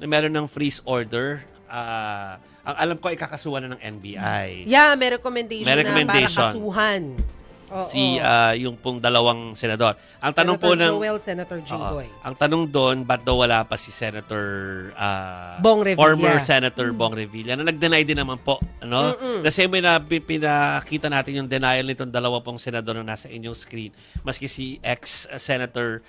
na meron ng freeze order. Ang alam ko ay kakasuhan na ng NBI. Yeah, may recommendation, May recommendation. na para kasuhan. Yung pong dalawang senador. Ang tanong po ng Joel, Senator Jinggoy. ang tanong doon, ba't daw wala pa si Senator Bong Revilla. former Senator Bong Revilla na nag-deny din naman po, ano? The same way na pinakita natin yung denial nitong dalawa pong senador na nasa inyong screen. Maski si ex-Senator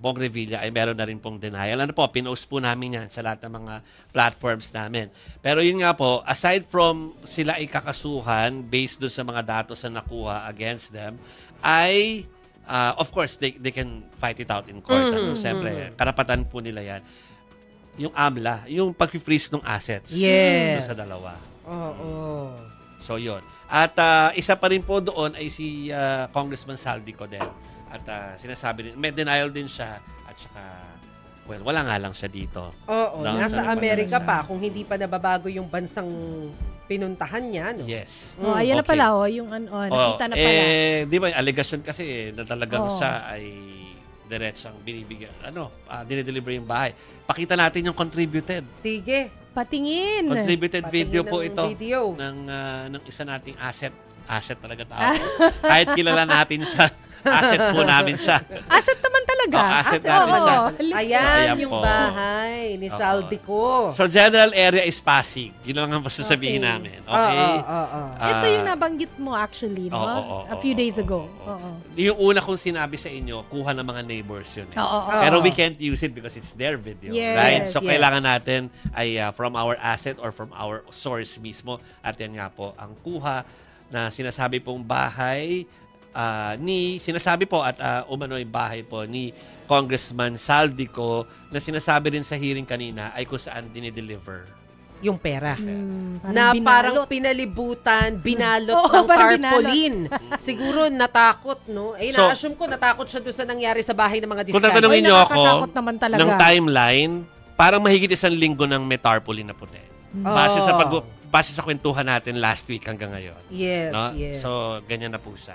Bong Revilla ay meron na rin pong denial. Ano po, pinost po namin yan sa lahat ng mga platforms namin. Pero yun nga po, aside from sila ay kakasuhan based doon sa mga datos na nakuha against them, ay of course, they can fight it out in court. Siyempre, karapatan po nila yan. Yung AMLA, yung pag-freeze ng assets. Yes. Sa dalawa. So, yun. At isa pa rin po doon ay si Congressman Saldico din. At sinasabi din, may denial din siya. At saka, well, wala nga lang siya dito. Nasa Amerika pa, kung hindi pa nababago yung bansang pinuntahan niya, no? Yes. Ayan na pala, yung nakita na pala. Di ba, yung allegation kasi na talagang siya ay diretsang binibigyan, dinideliver yung bahay. Pakita natin yung contributed. Sige. Patingin. Contributed video po ito ng isa nating asset. Asset talaga tao. Kahit kilala natin siya, asset po namin siya. Asset naman talaga. Asset natin siya. Ayan yung bahay ni Saldico. So, general area is Pasig. Yun lang ang masasabihin namin. Okay? Ito yung nabanggit mo actually, no? A few days ago. Yung una kong sinabi sa inyo, kuha ng mga neighbors yun. Pero we can't use it because it's their video. Yes, right? So, kailangan natin ay from our asset or from our source mismo. At yan nga po, ang kuha na sinasabi pong bahay sinasabi po at umano'y bahay po ni Congressman Saldico na sinasabi rin sa hearing kanina ay kung saan dinideliver yung pera. Na parang pinalibutan, binalot ng tarpaulin. Siguro natakot, no? Na-assume ko natakot siya doon sa nangyari sa bahay ng mga discount. Kung tatanungin niyo ako ng timeline, parang mahigit 1 linggo ng may tarpaulin na puti. Base sa kwentuhan natin last week hanggang ngayon. Yes, no? yes. So, ganyan na po siya.